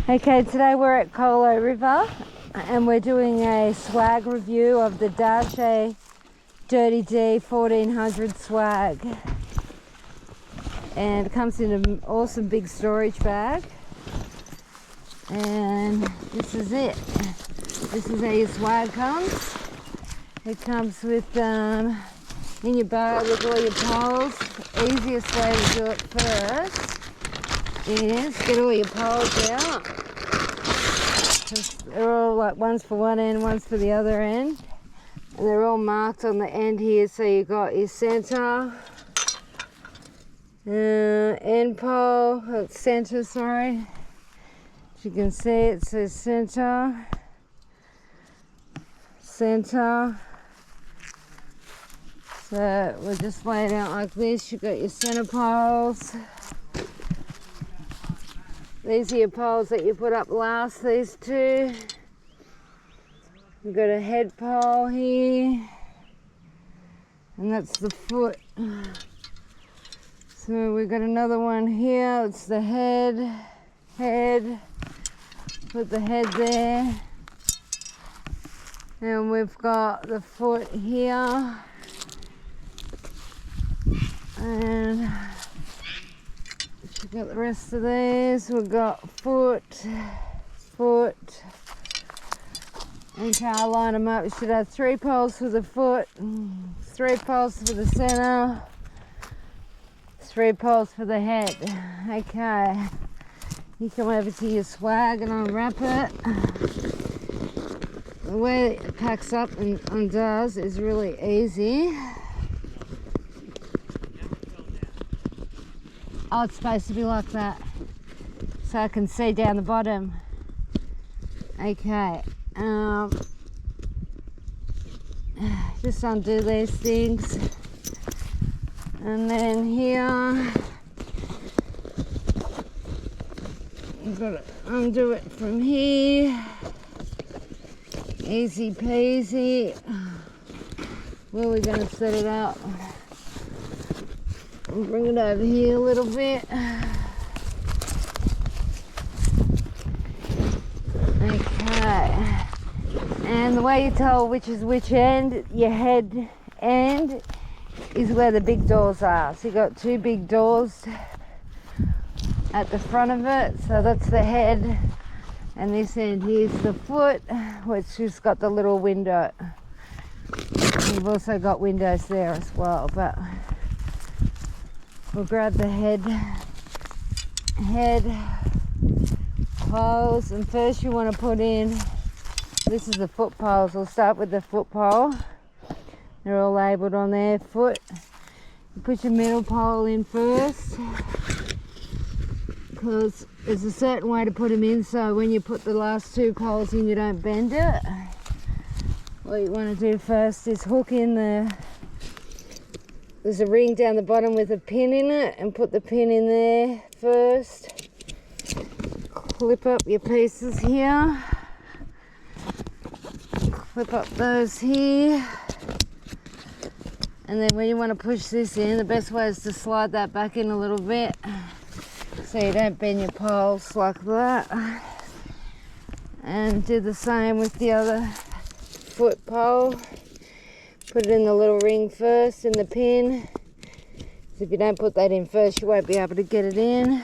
Okay, today we're at Colo River and we're doing a swag review of the Darche Dirty Dee 1400 swag. And it comes in an awesome big storage bag. And this is it. This is how your swag comes. It comes with in your bag with all your poles. Easiest way to do it first is get all your poles out. They're all like one's for one end, one's for the other end. And they're all marked on the end here, so you got your center, end pole, center, sorry. As you can see, it says center, center. So we'll just lay it out like this. You've got your center poles. These are your poles that you put up last, these two. We've got a head pole here. And that's the foot. So we've got another one here. It's the head. Put the head there. And we've got the foot here. And we've got the rest of these. We've got foot. Okay, I'll line them up. You should have 3 poles for the foot, 3 poles for the center, 3 poles for the head. Okay, you come over to your swag and unwrap it. The way it packs up and undoes is really easy. Oh, it's supposed to be like that, so I can see down the bottom. Okay, just undo these things, and then here you've got to undo it from here. Easy peasy. Where are we going to set it up? I'll bring it over here a little bit. Okay. And the way you tell which is which end, your head end, is where the big doors are. So you've got 2 big doors at the front of it. So that's the head. And this end here's the foot, which has got the little window. You've also got windows there as well, but we'll grab the head poles, and first you want to put in, this is the foot poles. We'll start with the foot pole. They're all labelled on there, foot. You put your middle pole in first, because there's a certain way to put them in, so when you put the last 2 poles in, you don't bend it. What you want to do first is hook in there's a ring down the bottom with a pin in it, and put the pin in there first. Clip up your pieces here. Clip up those here. And then when you want to push this in, the best way is to slide that back in a little bit, so you don't bend your poles like that. And do the same with the other foot pole. Put it in the little ring first, in the pin. If you don't put that in first, you won't be able to get it in.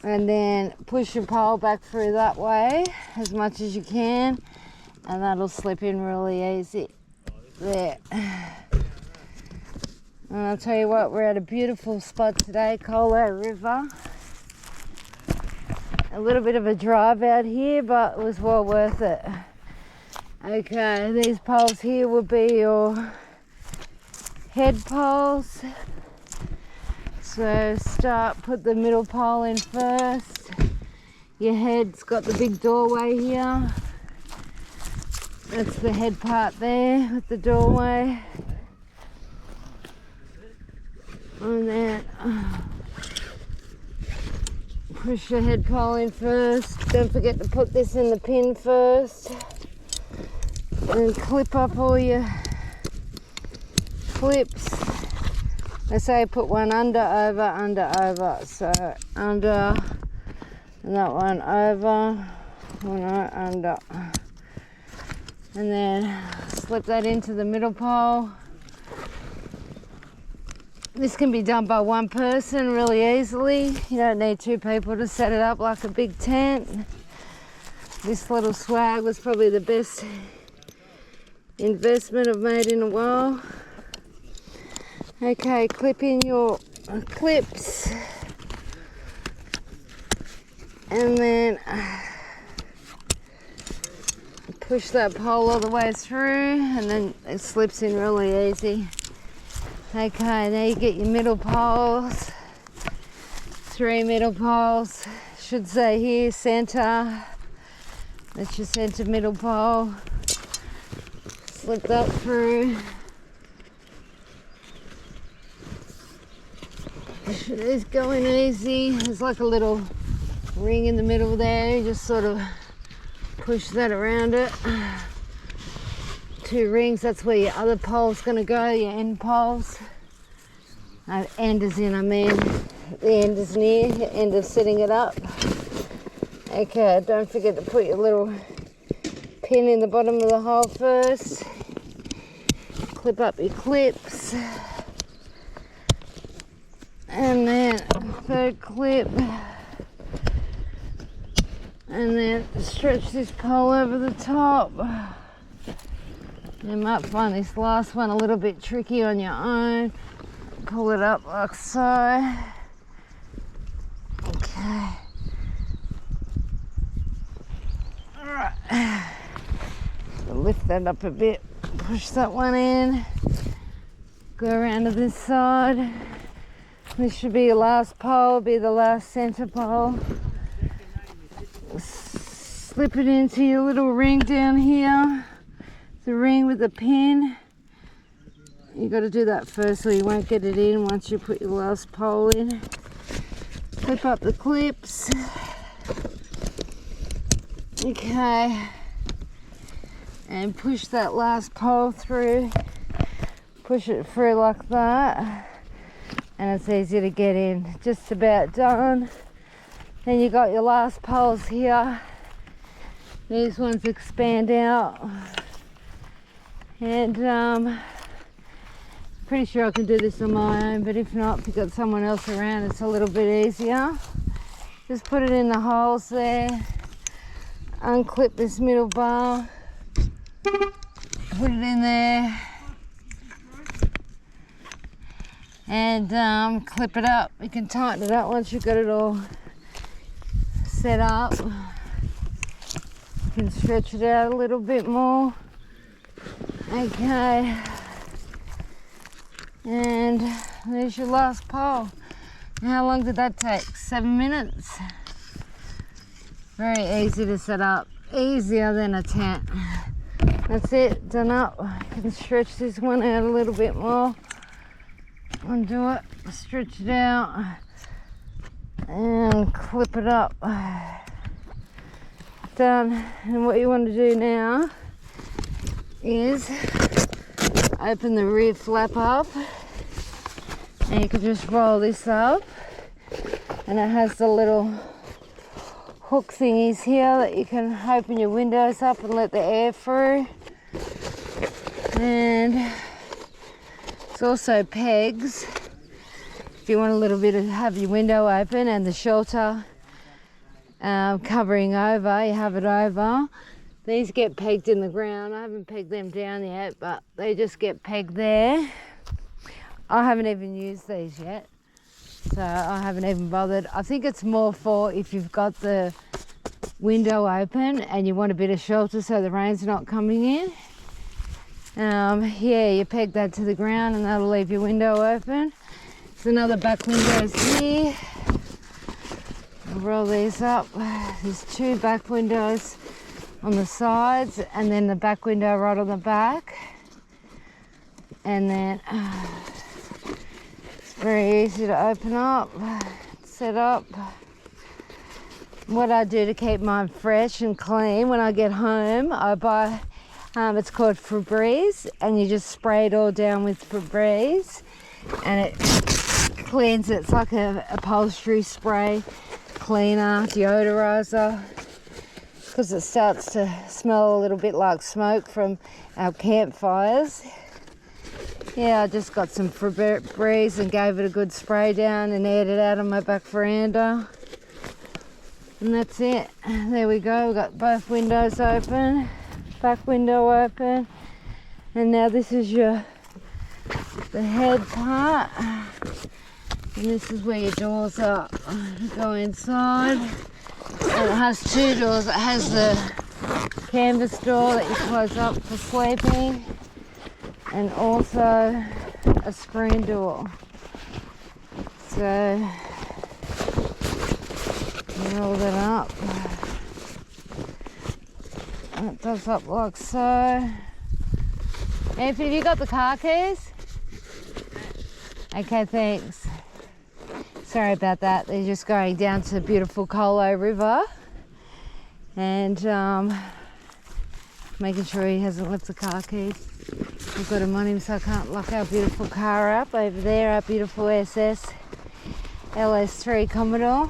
And then push your pole back through that way as much as you can, and that'll slip in really easy. There. And I'll tell you what, we're at a beautiful spot today, Colo River. A little bit of a drive out here, but it was well worth it. Okay, these poles here will be your head poles. So put the middle pole in first. Your head's got the big doorway here. That's the head part there with the doorway. And then push your head pole in first. Don't forget to put this in the pin first. And clip up all your clips. I say put one under, over, so under, and that one over, one under. And then slip that into the middle pole. This can be done by one person really easily. You don't need two people to set it up like a big tent. This little swag was probably the best investment I've made in a while. Okay, clip in your clips. And then push that pole all the way through, and then it slips in really easy. Okay, now you get your middle poles, 3 middle poles, should say here, center. That's your center middle pole. Slip that through. It's going easy. There's like a little ring in the middle there. You just sort of push that around it. 2 rings, that's where your other pole's going to go, your end poles. End is in, I mean, the end is near, the end of setting it up. Okay, don't forget to put your little pin in the bottom of the hole first. Clip up your clips. And then 3rd clip. And then stretch this pole over the top. You might find this last one a little bit tricky on your own. Pull it up like so. Okay. Alright. Lift that up a bit. Push that one in. Go around to this side. This should be your last pole, be the last center pole. Slip it into your little ring down here. The ring with the pin. You got to do that first or you won't get it in once you put your last pole in. Clip up the clips. Okay. And push that last pole through. Push it through like that. And it's easy to get in. Just about done. Then you got your last poles here. These ones expand out. And pretty sure I can do this on my own, but if not, if you've got someone else around, it's a little bit easier. Just put it in the holes there. Unclip this middle bar. Put it in there. And clip it up. You can tighten it up once you've got it all set up. You can stretch it out a little bit more. Okay. And there's your last pole. How long did that take? 7 minutes? Very easy to set up. Easier than a tent. That's it, done up. You can stretch this one out a little bit more. Undo it, stretch it out, and clip it up. Done. And what you want to do now is open the rear flap up, and you can just roll this up, and it has the little hook thingies here that you can open your windows up and let the air through. And it's also pegs if you want a little bit to have your window open, and the shelter covering over, you have it over. These get pegged in the ground. I haven't pegged them down yet, but they just get pegged there. I haven't even used these yet, so I haven't even bothered. I think it's more for if you've got the window open and you want a bit of shelter so the rain's not coming in. Yeah, you peg that to the ground and that'll leave your window open. There's another back windows here. I'll roll these up. There's 2 back windows on the sides, and then the back window right on the back. And then it's very easy to open up, set up. What I do to keep mine fresh and clean when I get home, I buy, it's called Febreze, and you just spray it all down with Febreze, and it cleans it. It's like a upholstery spray, cleaner, deodorizer, because it starts to smell a little bit like smoke from our campfires. Yeah, I just got some Febreze and gave it a good spray down and aired it out on my back veranda. And that's it. There we go. We've got both windows open, back window open. And now this is the head part. And this is where your doors are. You go inside. And it has two doors. It has the canvas door that you close up for sleeping, and also a screen door. So roll that up. And it does up like so. Anthony, have you got the car keys? Okay, thanks. Sorry about that. They're just going down to the beautiful Colo River and making sure he hasn't left the car keys. I've got him on him so I can't lock our beautiful car up. Over there, our beautiful SS LS3 Commodore.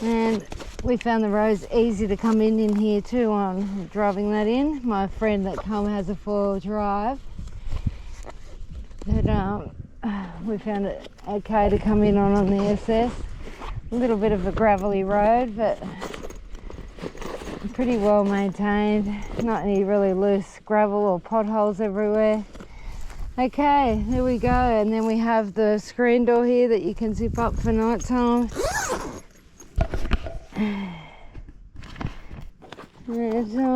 And we found the roads easy to come in here too on driving that in. My friend that come has a 4-wheel drive. But we found it okay to come in on the SS. A little bit of a gravelly road, but pretty well maintained. Not any really loose gravel or potholes everywhere. Okay, there we go. And then we have the screen door here that you can zip up for night time. And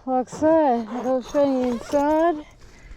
like so, I'll show you inside.